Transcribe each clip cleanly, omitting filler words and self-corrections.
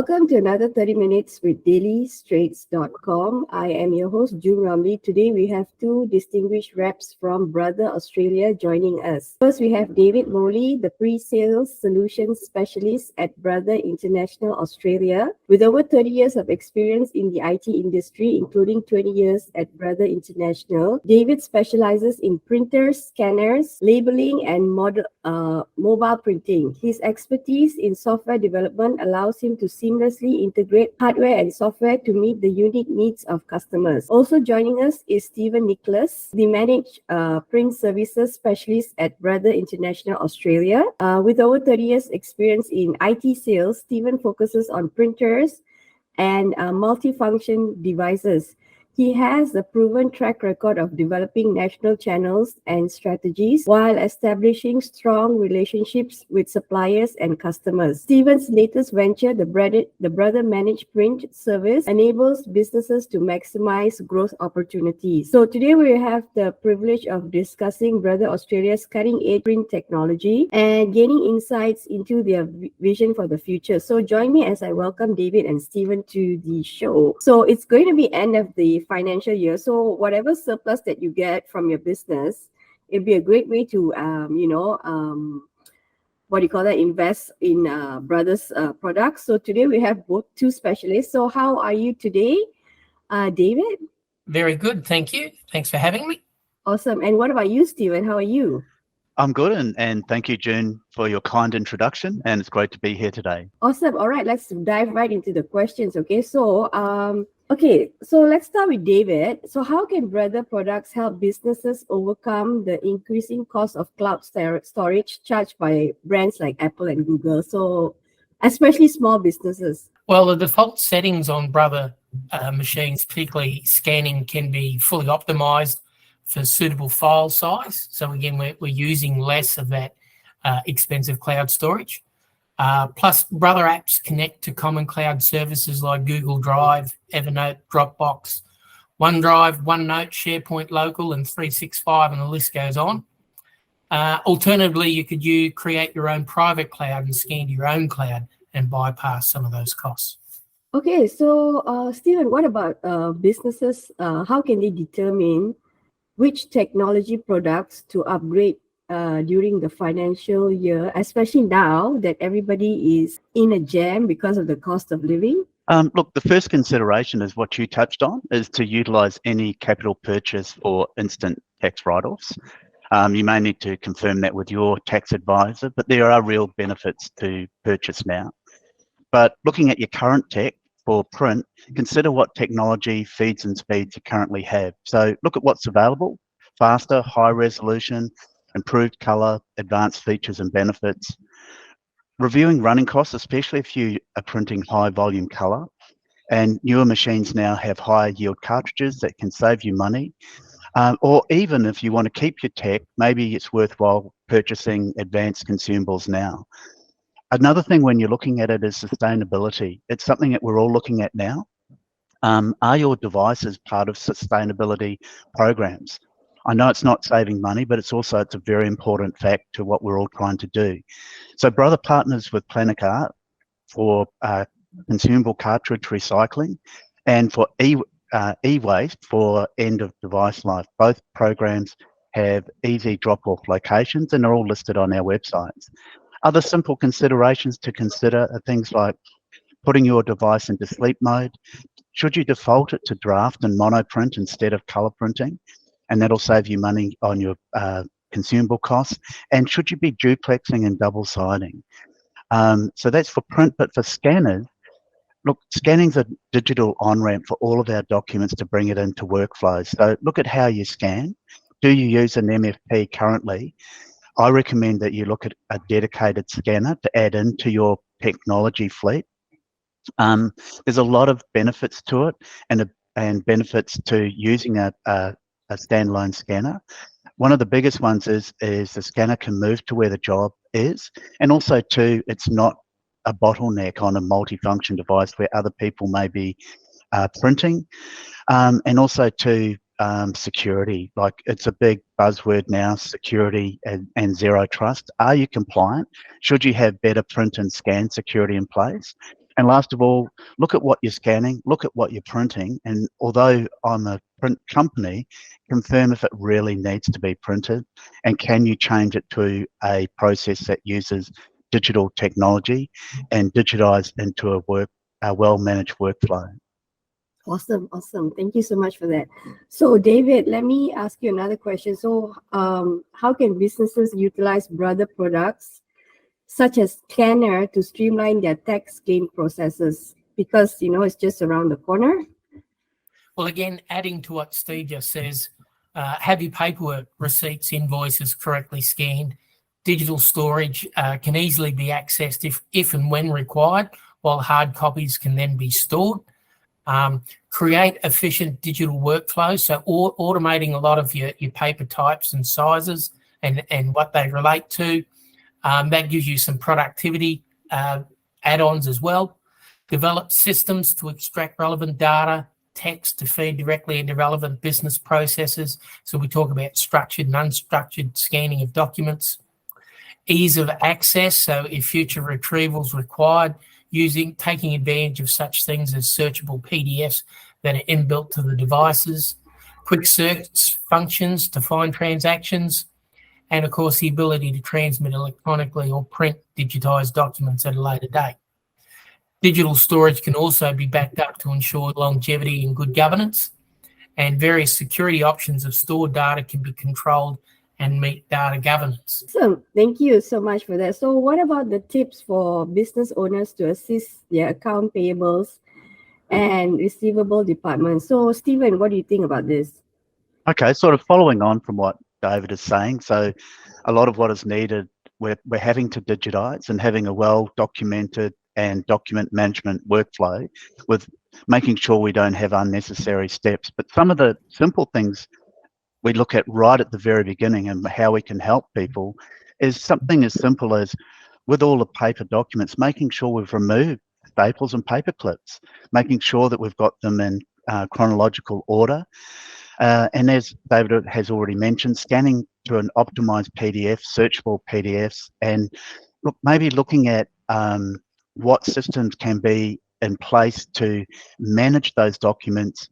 Welcome to another 30 Minutes with dailystraits.com. I am your host, June Ramlee. Today we have two distinguished reps from Brother Australia joining us. First, we have David Molloy, the pre-sales solutions specialist at Brother International Australia. With over 30 years of experience in the IT industry, including 20 years at Brother International, David specializes in printers, scanners, labeling, and mobile printing. His expertise in software development allows him to seamlessly integrate hardware and software to meet the unique needs of customers. Also joining us is Stephen Nicholls, the managed print services specialist at Brother International Australia. With over 30 years experience in IT sales, Stephen focuses on printers and multifunction devices. He has a proven track record of developing national channels and strategies while establishing strong relationships with suppliers and customers. Stephen's latest venture, the Brother Managed Print Service, enables businesses to maximize growth opportunities. So today we have the privilege of discussing Brother Australia's cutting-edge print technology and gaining insights into their vision for the future. So join me as I welcome David and Stephen to the show. So it's going to be end of the financial year, so whatever surplus that you get from your business, it'd be a great way to invest in Brothers products. So today we have both two specialists. So how are you today, David? Very good, thank you. Thanks for having me. Awesome. And what about you, Stephen? How are you? I'm good, and thank you, June, for your kind introduction, and it's great to be here today. Awesome. All right, let's dive right into the questions. Okay, so let's start with David. So how can Brother products help businesses overcome the increasing cost of cloud storage charged by brands like Apple and Google, so especially small businesses? Well, the default settings on Brother machines, particularly scanning, can be fully optimized for suitable file size. So again, we're using less of that expensive cloud storage. Plus, Brother apps connect to common cloud services like Google Drive, Evernote, Dropbox, OneDrive, OneNote, SharePoint Local, and 365, and the list goes on. Alternatively, you could create your own private cloud and scan to your own cloud and bypass some of those costs. Okay, so Stephen, what about businesses? How can they determine which technology products to upgrade during the financial year, especially now that everybody is in a jam because of the cost of living? Look, the first consideration is what you touched on, is to utilize any capital purchase for instant tax write-offs. You may need to confirm that with your tax advisor, but there are real benefits to purchase now. But looking at your current tech for print, consider what technology, feeds and speeds you currently have. So look at what's available: faster, high resolution, improved color, advanced features and benefits. Reviewing running costs, especially if you are printing high volume color. And newer machines now have higher yield cartridges that can save you money. Or even if you want to keep your tech, maybe it's worthwhile purchasing advanced consumables now. Another thing when you're looking at it is sustainability. It's something that we're all looking at now. Are your devices part of sustainability programs? I know it's not saving money, but it's a very important fact to what we're all trying to do. So Brother partners with Planet Art for consumable cartridge recycling and for e-waste for end of device life. Both programs have easy drop-off locations and are all listed on our websites. Other simple considerations to consider are things like putting your device into sleep mode. Should you default it to draft and monoprint instead of color printing? And that'll save you money on your consumable costs. And should you be duplexing and double siding? So that's for print, but for scanners, look, scanning's a digital on-ramp for all of our documents to bring it into workflows. So look at how you scan. Do you use an MFP currently? I recommend that you look at a dedicated scanner to add into your technology fleet. There's a lot of benefits to it and benefits to using a standalone scanner. One of the biggest ones is the scanner can move to where the job is, and also too, it's not a bottleneck on a multifunction device where other people may be printing, and also too, security. Like, it's a big buzzword now, security and zero trust. Are you compliant? Should you have better print and scan security in place? And last of all, look at what you're scanning, look at what you're printing, and although I'm a print company, confirm if it really needs to be printed, and can you change it to a process that uses digital technology and digitize into a well-managed workflow. Awesome, awesome. Thank you so much for that. So, David, let me ask you another question. So, how can businesses utilize Brother products such as Scanner to streamline their tax claim processes? Because, it's just around the corner. Well, again, adding to what Steve just says, have your paperwork, receipts, invoices correctly scanned. Digital storage can easily be accessed if and when required, while hard copies can then be stored. Create efficient digital workflows, so automating a lot of your paper types and sizes and what they relate to. That gives you some productivity add-ons as well. Develop systems to extract relevant data, text to feed directly into relevant business processes. So we talk about structured and unstructured scanning of documents. Ease of access, so if future retrievals required, taking advantage of such things as searchable PDFs that are inbuilt to the devices, quick search functions to find transactions, and of course the ability to transmit electronically or print digitized documents at a later date. Digital storage can also be backed up to ensure longevity and good governance, and various security options of stored data can be controlled and meet data governance. Awesome. Thank you so much for that. So what about the tips for business owners to assist their account payables and receivable departments? So Stephen, what do you think about this? Okay, sort of following on from what David is saying. So a lot of what is needed, we're having to digitize and having a well-documented and document management workflow with making sure we don't have unnecessary steps. But some of the simple things we look at right at the very beginning and how we can help people is something as simple as, with all the paper documents, making sure we've removed staples and paper clips, making sure that we've got them in chronological order. And as David has already mentioned, scanning to an optimized PDF, searchable PDFs, and maybe looking at what systems can be in place to manage those documents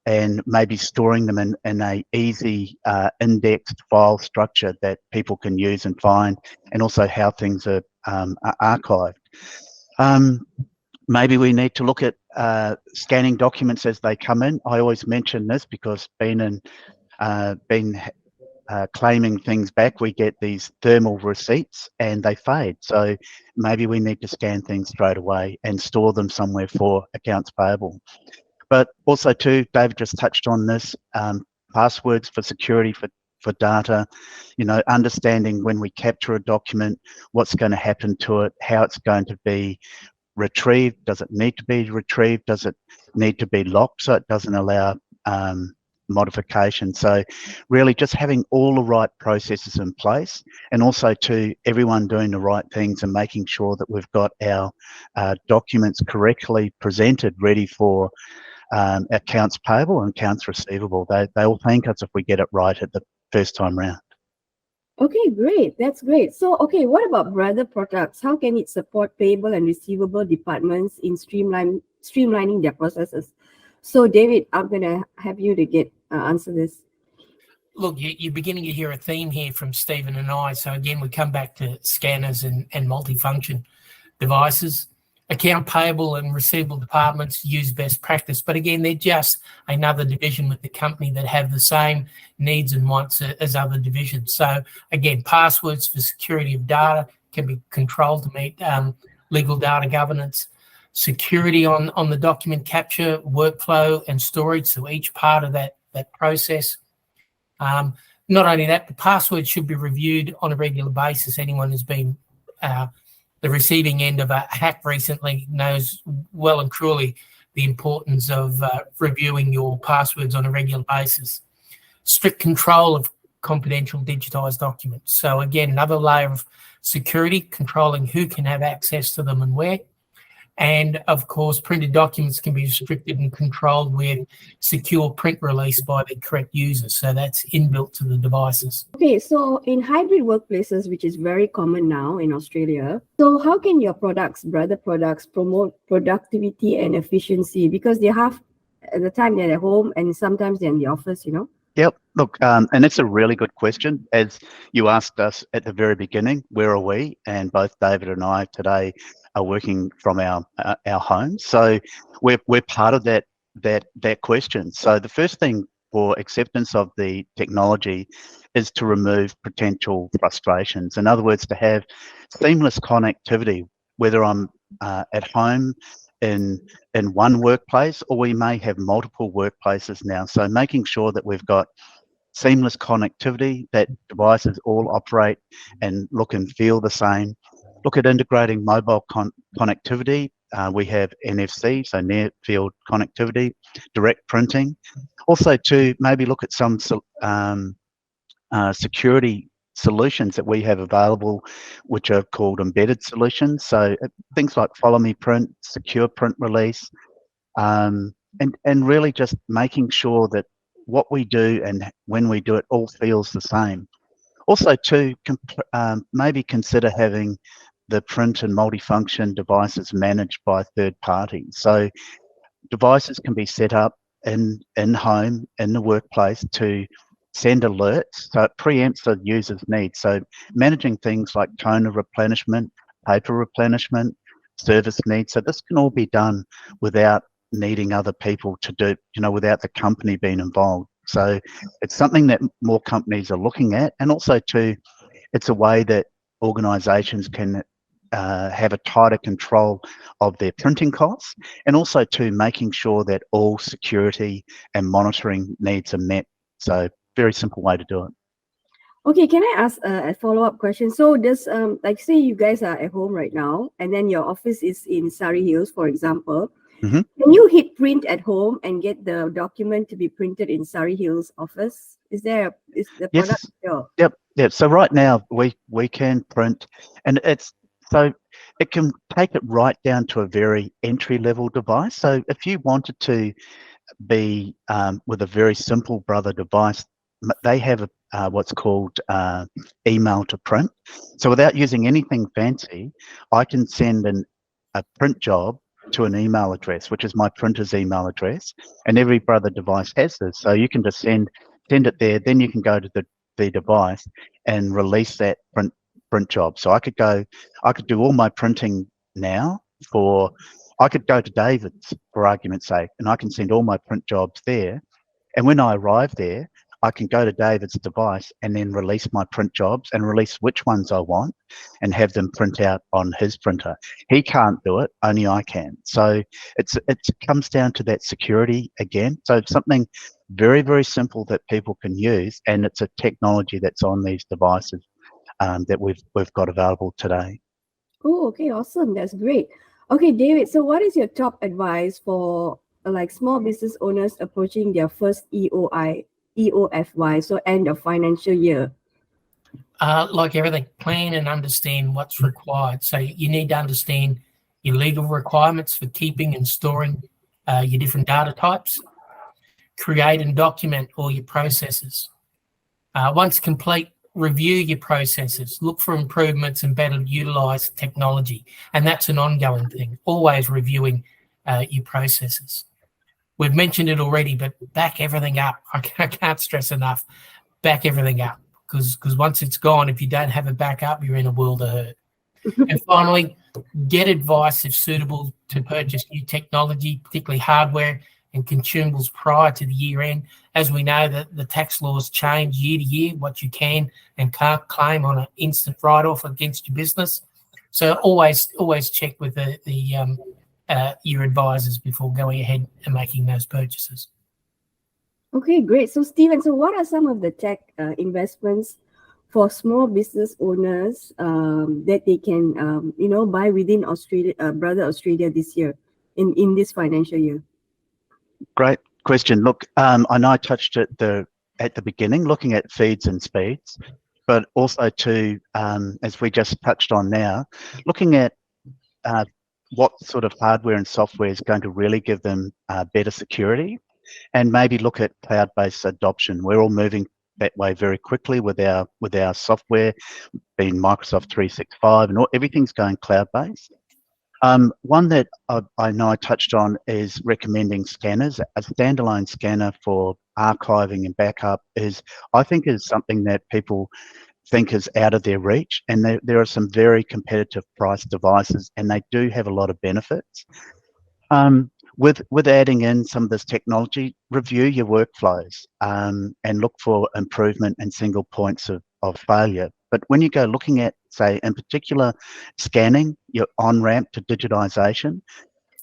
and maybe storing them in a easy indexed file structure that people can use and find, and also how things are archived. Maybe we need to look at scanning documents as they come in. I always mention this because claiming things back, we get these thermal receipts and they fade. So maybe we need to scan things straight away and store them somewhere for accounts payable. But also too, David just touched on this, passwords for security for data, understanding when we capture a document, what's going to happen to it, how it's going to be retrieved. Does it need to be retrieved? Does it need to be locked so it doesn't allow modification? So really just having all the right processes in place, and also to everyone doing the right things and making sure that we've got our documents correctly presented, ready for accounts payable and accounts receivable. They will thank us if we get it right at the first time round. Okay, great. That's great. So, okay, what about Brother products? How can it support payable and receivable departments in streamlining their processes? So, David, I'm going to have you to answer this. Look, you're beginning to hear a theme here from Stephen and I. So again, we come back to scanners and multifunction devices. Account payable and receivable departments use best practice, but again, they're just another division with the company that have the same needs and wants as other divisions. So again, passwords for security of data can be controlled to meet legal data governance, security on the document capture, workflow and storage, so each part of that process. Not only that, the password should be reviewed on a regular basis. Anyone who's been the receiving end of a hack recently knows well and truly the importance of reviewing your passwords on a regular basis. Strict control of confidential digitized documents. So again, another layer of security, controlling who can have access to them and where. And of course, printed documents can be restricted and controlled with secure print release by the correct user. So that's inbuilt to the devices. Okay, so in hybrid workplaces, which is very common now in Australia, so how can your products, brother products, promote productivity and efficiency? Because they have at the time they're at home and sometimes they're in the office, you know? Yep. Look, and it's a really good question. As you asked us at the very beginning, where are we? And both David and I today are working from our homes. So we're part of that question. So the first thing for acceptance of the technology is to remove potential frustrations. In other words, to have seamless connectivity, whether I'm at home in one workplace, or we may have multiple workplaces now. So making sure that we've got seamless connectivity, that devices all operate and look and feel the same. Look at integrating mobile connectivity. We have NFC, so near field connectivity, direct printing. Also to maybe look at some security solutions that we have available, which are called embedded solutions. So things like follow me print, secure print release, and really just making sure that what we do and when we do it all feels the same. Also to maybe consider having the print and multifunction devices managed by third parties. So devices can be set up in home, in the workplace, to send alerts, so it preempts the user's needs. So managing things like toner replenishment, paper replenishment, service needs. So this can all be done without needing other people to do, without the company being involved. So it's something that more companies are looking at, and also too, it's a way that organisations can have a tighter control of their printing costs, and also to making sure that all security and monitoring needs are met. So very simple way to do it. Okay, can I ask a follow-up question? So does, like say you guys are at home right now and then your office is in Surrey Hills, for example, Mm-hmm. can you hit print at home and get the document to be printed in Surrey Hills office? Is the product? Yes. Yep. So right now we can print, and so it can take it right down to a very entry-level device. So if you wanted to be with a very simple brother device, they have what's called email to print. So without using anything fancy, I can send a print job to an email address, which is my printer's email address, and every brother device has this. So you can just send it there, then you can go to the device and release that print job. So I could do all my printing now I could go to David's, for argument's sake, and I can send all my print jobs there. And when I arrive there, I can go to David's device and then release my print jobs and release which ones I want and have them print out on his printer. He can't do it, only I can. So it comes down to that security again. So it's something very, very simple that people can use, and it's a technology that's on these devices that we've got available today. Oh, okay, awesome. That's great. Okay, David, so what is your top advice for like small business owners approaching their first EOFY, so end of financial year? Like everything, plan and understand what's required. So you need to understand your legal requirements for keeping and storing your different data types. Create and document all your processes. Once complete, review your processes. Look for improvements and better utilize technology. And that's an ongoing thing, always reviewing your processes. We've mentioned it already, but back everything up. I can't stress enough, back everything up, because once it's gone, if you don't have it back up, you're in a world of hurt. And finally, get advice if suitable to purchase new technology, particularly hardware and consumables prior to the year end. As we know, that the tax laws change year to year, what you can and can't claim on an instant write-off against your business. So always check with your advisors before going ahead and making those purchases. Okay, great. So Stephen, so what are some of the tech investments for small business owners that they can buy within Australia, Brother Australia this year, in this financial year? Great question. Look, I know I touched it at the beginning, looking at feeds and speeds, but also to, as we just touched on now, looking at what sort of hardware and software is going to really give them better security, and maybe look at cloud-based adoption. We're all moving that way very quickly with our software, being Microsoft 365, and everything's going cloud-based. One that I know I touched on is recommending scanners. A standalone scanner for archiving and backup I think is something that people think is out of their reach, and there are some very competitive price devices, and they do have a lot of benefits. With adding in some of this technology, review your workflows and look for improvement and single points of failure. But when you go looking at, say, in particular, scanning, your on-ramp to digitization,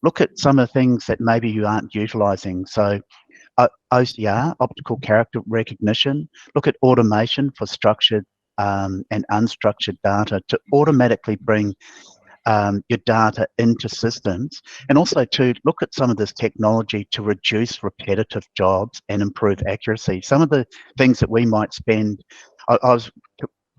look at some of the things that maybe you aren't utilizing. So OCR, optical character recognition, look at automation for structured and unstructured data to automatically bring your data into systems, and also to look at some of this technology to reduce repetitive jobs and improve accuracy. Some of the things that we might spend, I was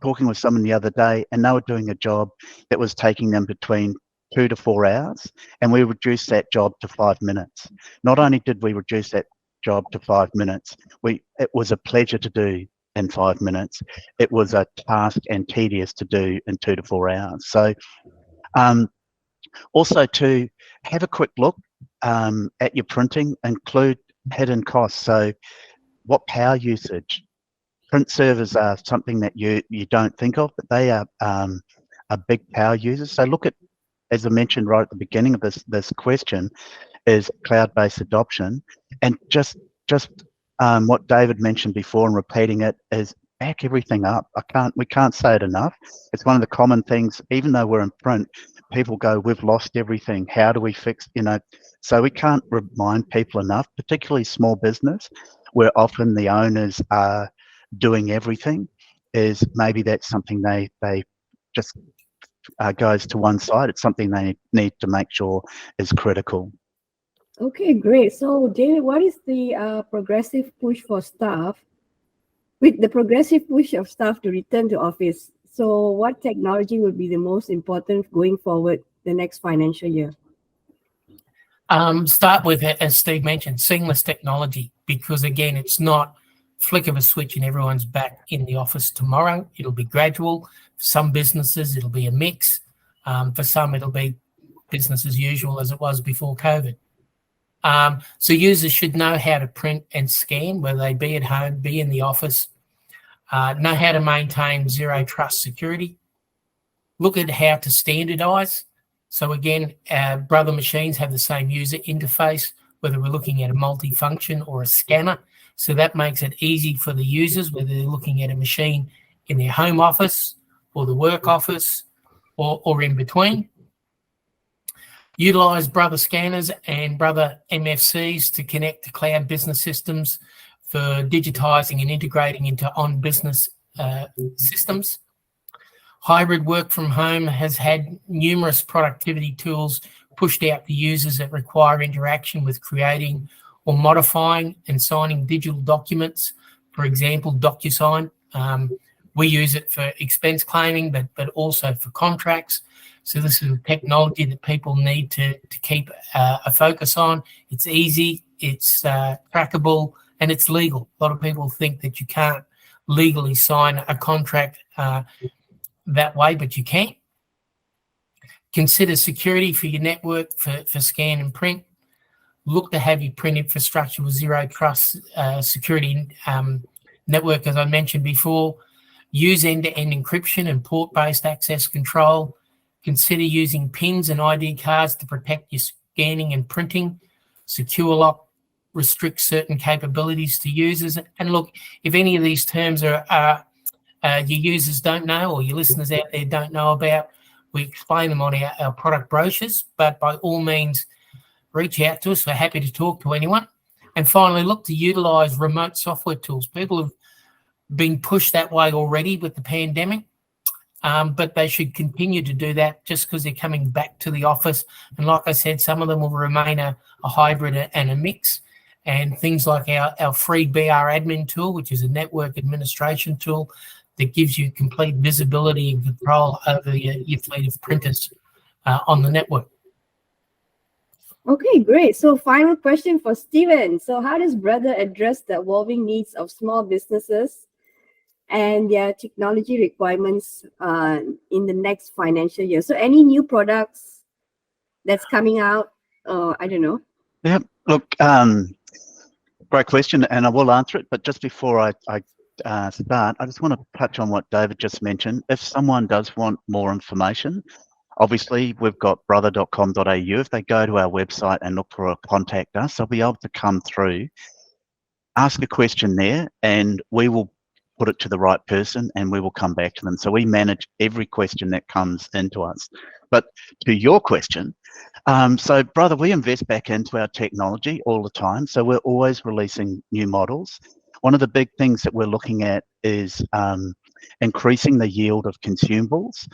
talking with someone the other day, and they were doing a job that was taking them between 2 to 4 hours, and we reduced that job to 5 minutes. Not only did we reduce that job to 5 minutes, it was a pleasure to do in 5 minutes. It was a task and tedious to do in 2 to 4 hours. So also to have a quick look at your printing, include hidden costs. So what power usage? Print servers are something that you don't think of, but they are big power users. So look at, as I mentioned right at the beginning of this question, is cloud-based adoption, and just what David mentioned before and repeating it is back everything up. We can't say it enough. It's one of the common things, even though we're in print, people go, we've lost everything. How do we fix, so we can't remind people enough, particularly small business, where often the owners are doing everything, is maybe that's something they just goes to one side. It's something they need to make sure is critical. Okay, great. So, David, what is the progressive push for staff? With the progressive push of staff to return to office, so what technology will be the most important going forward the next financial year? Start with, as Steve mentioned, seamless technology, because again, it's not flick of a switch and everyone's back in the office tomorrow. It'll be gradual. For some businesses, it'll be a mix. For some, it'll be business as usual as it was before COVID. So users should know how to print and scan, whether they be at home, be in the office, know how to maintain zero trust security, look at how to standardize. So again, brother machines have the same user interface, whether we're looking at a multifunction or a scanner. So that makes it easy for the users, whether they're looking at a machine in their home office or the work office or in between. Utilise brother scanners and brother MFCs to connect to cloud business systems for digitising and integrating into on-business systems. Hybrid work from home has had numerous productivity tools pushed out to users that require interaction with creating or modifying and signing digital documents. For example, DocuSign. We use it for expense claiming, but also for contracts. So this is a technology that people need to keep a focus on. It's easy, it's trackable, and it's legal. A lot of people think that you can't legally sign a contract that way, but you can. Consider security for your network for scan and print. Look to have your print infrastructure with zero trust security network, as I mentioned before. Use end-to-end encryption and port-based access control. Consider using PINs and ID cards to protect your scanning and printing. Secure lock restricts certain capabilities to users. And look, if any of these terms are your users don't know, or your listeners out there don't know about, we explain them on our product brochures, but by all means, reach out to us. We're happy to talk to anyone. And finally, look to utilise remote software tools. People have been pushed that way already with the pandemic, but they should continue to do that just because they're coming back to the office. And like I said, some of them will remain a hybrid and a mix. And things like our free BR admin tool, which is a network administration tool that gives you complete visibility and control over your fleet of printers on the network. Okay, great. So final question for Stephen. So how does Brother address the evolving needs of small businesses and their technology requirements in the next financial year? So any new products that's coming out? I don't know. Yeah, look, great question, and I will answer it. But just before I start, I just want to touch on what David just mentioned. If someone does want more information, obviously we've got brother.com.au. If they go to our website and look for a contact us, they'll be able to come through, ask a question there, and we will put it to the right person and we will come back to them. So we manage every question that comes into us. But to your question, so Brother, we invest back into our technology all the time. So we're always releasing new models. One of the big things that we're looking at is increasing the yield of consumables,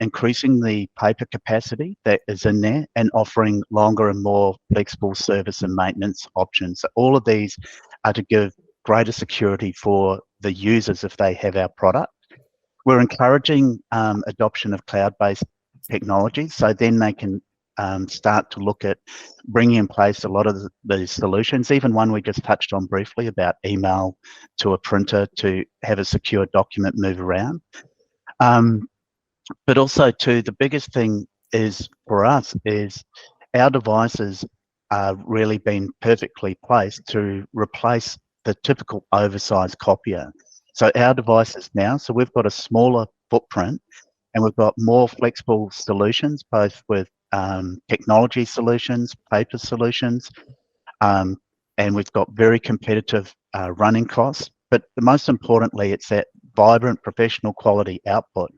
increasing the paper capacity that is in there, and offering longer and more flexible service and maintenance options. So all of these are to give greater security for the users if they have our product. We're encouraging adoption of cloud-based technology, so then they can start to look at bringing in place a lot of the solutions, even one we just touched on briefly about email to a printer to have a secure document move around. But also too, the biggest thing is for us is our devices are really been perfectly placed to replace the typical oversized copier. So our devices now, so we've got a smaller footprint and we've got more flexible solutions, both with technology solutions, paper solutions, and we've got very competitive running costs. But most importantly, it's that vibrant professional quality output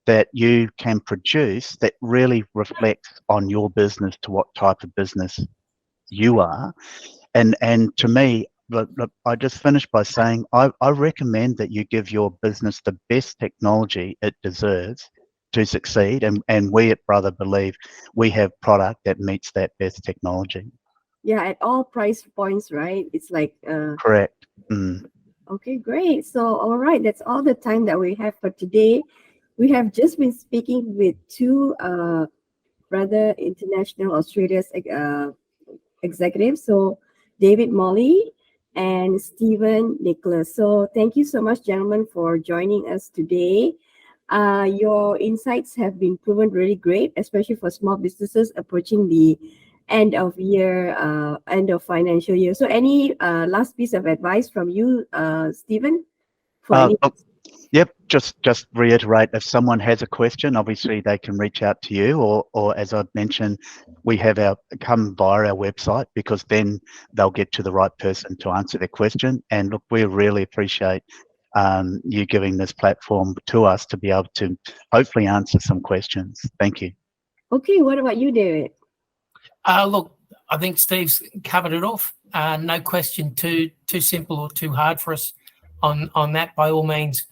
that you can produce that really reflects on your business, to what type of business you are. And to me, look, I just finished by saying I recommend that you give your business the best technology it deserves to succeed. And we at Brother believe we have product that meets that best technology. Yeah, at all price points, right? It's like Correct. Okay, great. So all right, that's all the time that we have for today. We have just been speaking with two Brother International Australia's executives, so David Molloy and Stephen Nicholls. So thank you so much, gentlemen, for joining us today. Your insights have been proven really great, especially for small businesses approaching the end of financial year. So any last piece of advice from you, Stephen? Yep, just reiterate, if someone has a question, obviously they can reach out to you, or as I've mentioned, we have come via our website, because then they'll get to the right person to answer their question. And look, we really appreciate you giving this platform to us to be able to hopefully answer some questions. Thank you. Okay, what about you, David? Look, I think Steve's covered it off. No question too simple or too hard for us on that. By all means,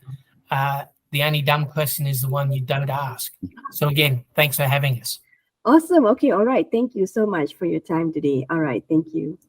the only dumb question is the one you don't ask. So again, thanks for having us. Awesome. Okay, all right. Thank you so much for your time today. All right, thank you.